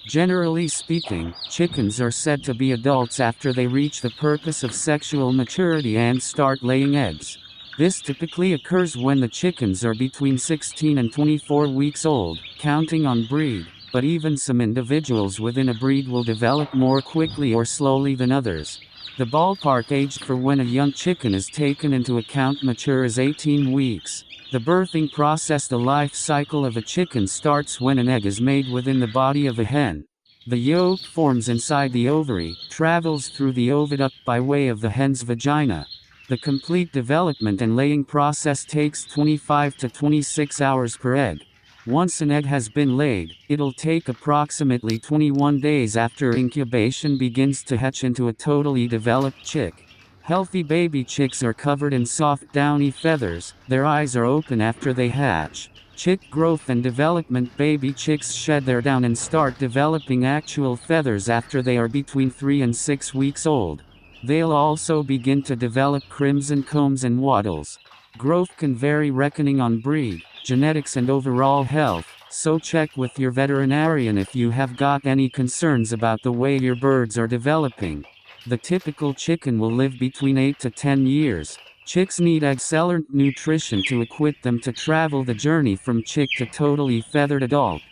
Generally speaking, chickens are said to be adults after they reach the purpose of sexual maturity and start laying eggs. This typically occurs when the chickens are between 16 and 24 weeks old, counting on breed, but even some individuals within a breed will develop more quickly or slowly than others. The ballpark age for when a young chicken is taken into account mature is 18 weeks. The birthing process. The life cycle of a chicken starts when an egg is made within the body of a hen. The yolk forms inside the ovary, travels through the oviduct by way of the hen's vagina. The complete development and laying process takes 25 to 26 hours per egg. Once an egg has been laid, it'll take approximately 21 days after incubation begins to hatch into a totally developed chick. Healthy baby chicks are covered in soft downy feathers, their eyes are open after they hatch. Chick growth and development. Baby chicks shed their down and start developing actual feathers after they are between 3 and 6 weeks old. They'll also begin to develop crimson combs and wattles. Growth can vary reckoning on breed, genetics and overall health, so check with your veterinarian if you have got any concerns about the way your birds are developing. The typical chicken will live between 8 to 10 years. Chicks need excellent nutrition to equip them to travel the journey from chick to totally feathered adult.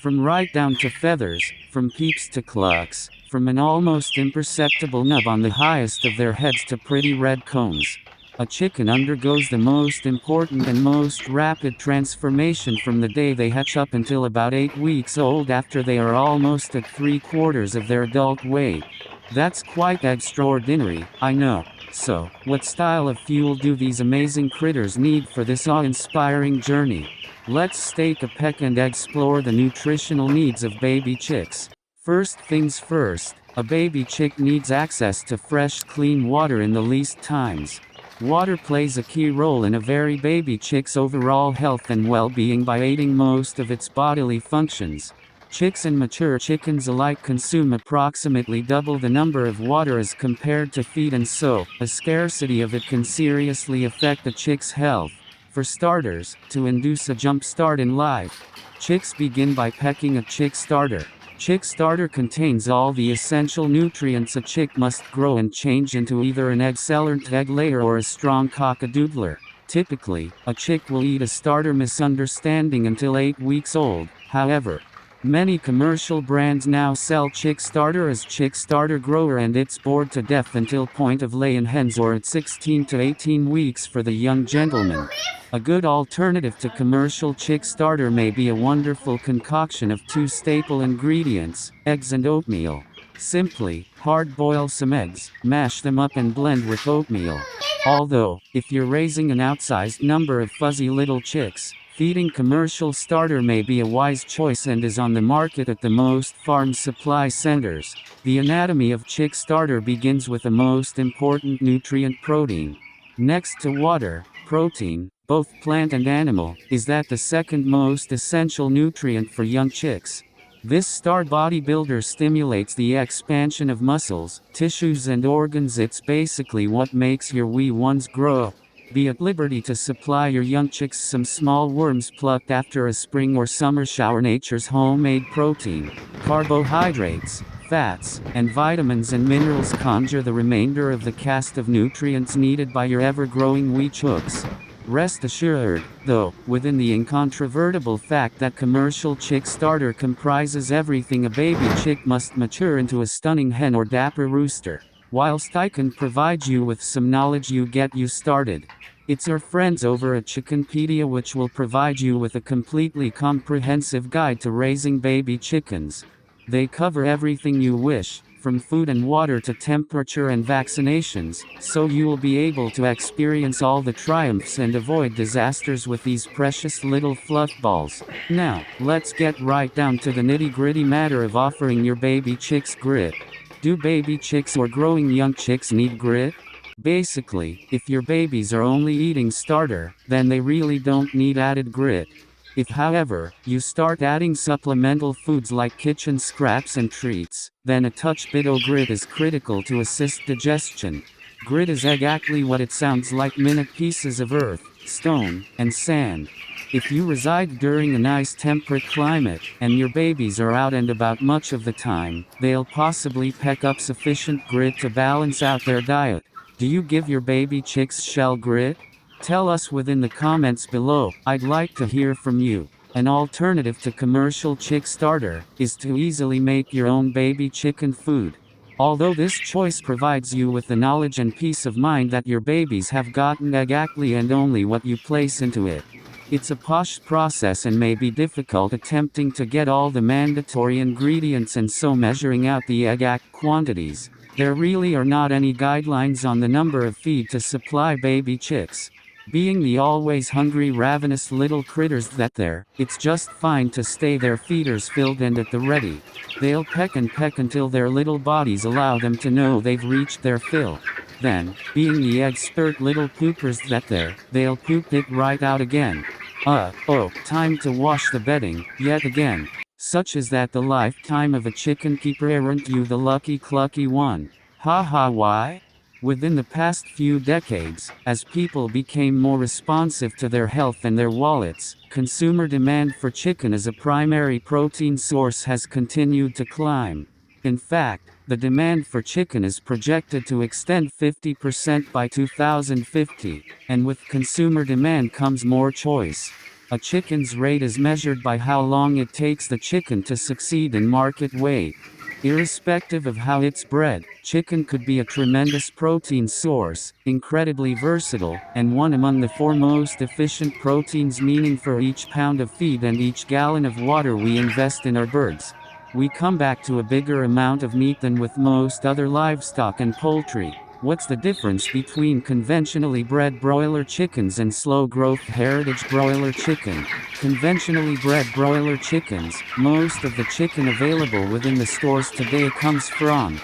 From right down to feathers, from peeps to clucks, from an almost imperceptible nub on the highest of their heads to pretty red combs. A chicken undergoes the most important and most rapid transformation from the day they hatch up until about 8 weeks old, after they are almost at 3/4 of their adult weight. That's quite extraordinary, I know. So, what style of fuel do these amazing critters need for this awe-inspiring journey? Let's stake a peck and explore the nutritional needs of baby chicks. First things first, a baby chick needs access to fresh, clean water in the least times. Water plays a key role in a very baby chick's overall health and well-being by aiding most of its bodily functions. Chicks and mature chickens alike consume approximately double the number of water as compared to feed, and so, a scarcity of it can seriously affect a chick's health. For starters, to induce a jump start in life, chicks begin by pecking a chick starter. Chick starter contains all the essential nutrients a chick must grow and change into either an excellent egg layer or a strong cockadoodler. Typically, a chick will eat a starter misunderstanding until 8 weeks old. However, many commercial brands now sell chick starter as chick starter grower, and it's bored to death until point of lay-in hens or at 16 to 18 weeks for the young gentleman. A good alternative to commercial chick starter may be a wonderful concoction of 2 staple ingredients, eggs and oatmeal. Simply, hard-boil some eggs, mash them up and blend with oatmeal. Although, if you're raising an outsized number of fuzzy little chicks, feeding commercial starter may be a wise choice and is on the market at the most farm supply centers. The anatomy of chick starter begins with the most important nutrient, protein. Next to water, protein, both plant and animal, is that the second most essential nutrient for young chicks. This star bodybuilder stimulates the expansion of muscles, tissues and organs. It's basically what makes your wee ones grow. Be at liberty to supply your young chicks some small worms plucked after a spring or summer shower. Nature's homemade protein, carbohydrates, fats, and vitamins and minerals conjure the remainder of the cast of nutrients needed by your ever-growing wee chooks. Rest assured, though, within the incontrovertible fact that commercial chick starter comprises everything a baby chick must mature into a stunning hen or dapper rooster. Whilst I can provide you with some knowledge you get you started, it's our friends over at Chickenpedia which will provide you with a completely comprehensive guide to raising baby chickens. They cover everything you wish, from food and water to temperature and vaccinations, so you will be able to experience all the triumphs and avoid disasters with these precious little fluff balls. Now, let's get right down to the nitty-gritty matter of offering your baby chicks grit. Do baby chicks or growing young chicks need grit? Basically, if your babies are only eating starter, then they really don't need added grit. If, however, you start adding supplemental foods like kitchen scraps and treats, then a touch bit of grit is critical to assist digestion. Grit is exactly what it sounds like: minute pieces of earth, stone, and sand. If you reside during a nice temperate climate, and your babies are out and about much of the time, they'll possibly peck up sufficient grit to balance out their diet. Do you give your baby chicks shell grit? Tell us within the comments below. I'd like to hear from you. An alternative to commercial chick starter is to easily make your own baby chicken food. Although this choice provides you with the knowledge and peace of mind that your babies have gotten exactly and only what you place into it. It's a posh process and may be difficult attempting to get all the mandatory ingredients and so measuring out the exact quantities. There really are not any guidelines on the number of feed to supply baby chicks. Being the always hungry, ravenous little critters that they're, it's just fine to stay their feeders filled and at the ready. They'll peck and peck until their little bodies allow them to know they've reached their fill. Then, being the expert little poopers that they'll poop it right out again. Time to wash the bedding, yet again. Such is that the lifetime of a chicken keeper, aren't you the lucky clucky one? Why? Within the past few decades, as people became more responsive to their health and their wallets, consumer demand for chicken as a primary protein source has continued to climb. In fact, the demand for chicken is projected to extend 50% by 2050, and with consumer demand comes more choice. A chicken's rate is measured by how long it takes the chicken to succeed in market weight. Irrespective of how it's bred, chicken could be a tremendous protein source, incredibly versatile, and one among the foremost efficient proteins, meaning for each pound of feed and each gallon of water we invest in our birds, we come back to a bigger amount of meat than with most other livestock and poultry. What's the difference between conventionally bred broiler chickens and slow-growth heritage broiler chicken? Conventionally bred broiler chickens, most of the chicken available within the stores today comes from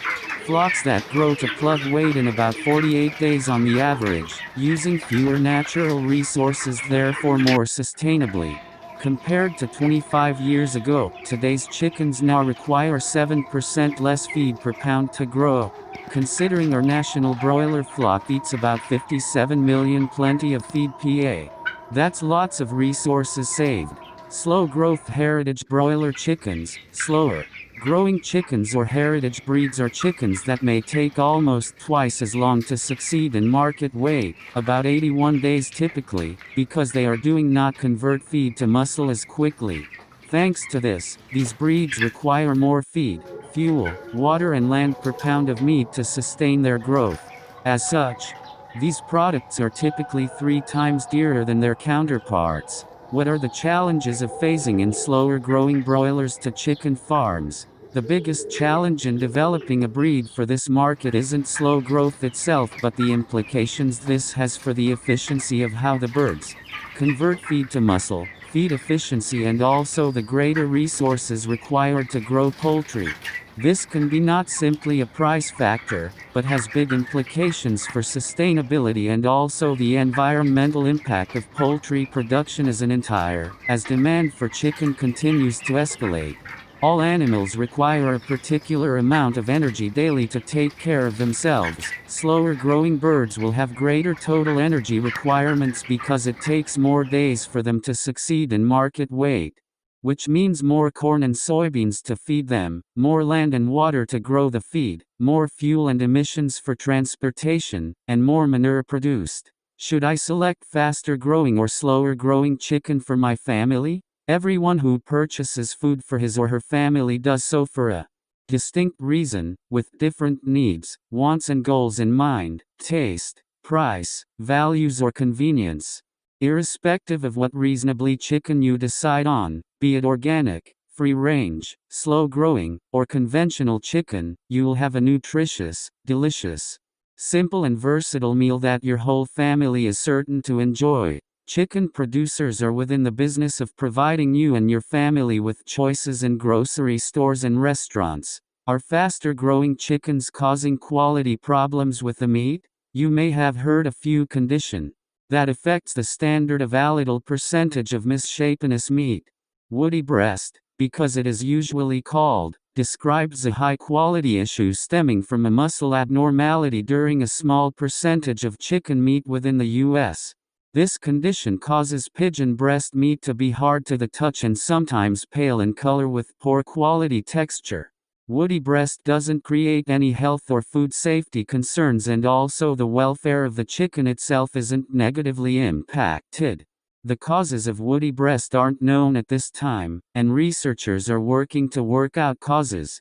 flocks that grow to plug weight in about 48 days on the average, using fewer natural resources, therefore more sustainably. Compared to 25 years ago, today's chickens now require 7% less feed per pound to grow. Considering our national broiler flock eats about 57 million plenty of feed PA. That's lots of resources saved. Slow-growth heritage broiler chickens, slower growing chickens or heritage breeds are chickens that may take almost twice as long to succeed in market weight, about 81 days typically, because they are doing not convert feed to muscle as quickly. Thanks to this, these breeds require more feed, fuel, water and land per pound of meat to sustain their growth. As such, these products are typically 3 times dearer than their counterparts. What are the challenges of phasing in slower growing broilers to chicken farms? The biggest challenge in developing a breed for this market isn't slow growth itself, but the implications this has for the efficiency of how the birds convert feed to muscle, feed efficiency, and also the greater resources required to grow poultry. This can be not simply a price factor, but has big implications for sustainability and also the environmental impact of poultry production as an entire, as demand for chicken continues to escalate. All animals require a particular amount of energy daily to take care of themselves. Slower growing birds will have greater total energy requirements because it takes more days for them to succeed in market weight. Which means more corn and soybeans to feed them, more land and water to grow the feed, more fuel and emissions for transportation, and more manure produced. Should I select faster growing or slower growing chicken for my family? Everyone who purchases food for his or her family does so for a distinct reason, with different needs, wants and goals in mind: taste, price, values or convenience. Irrespective of what reasonably chicken you decide on, be it organic, free-range, slow-growing, or conventional chicken, you will have a nutritious, delicious, simple and versatile meal that your whole family is certain to enjoy. Chicken producers are within the business of providing you and your family with choices in grocery stores and restaurants. Are faster-growing chickens causing quality problems with the meat? You may have heard a few condition that affects the standard of allotable percentage of misshapenness meat. Woody breast, because it is usually called, describes a high-quality issue stemming from a muscle abnormality during a small percentage of chicken meat within the U.S. This condition causes pigeon breast meat to be hard to the touch and sometimes pale in color with poor quality texture. Woody breast doesn't create any health or food safety concerns, and also the welfare of the chicken itself isn't negatively impacted. The causes of woody breast aren't known at this time, and researchers are working to work out causes,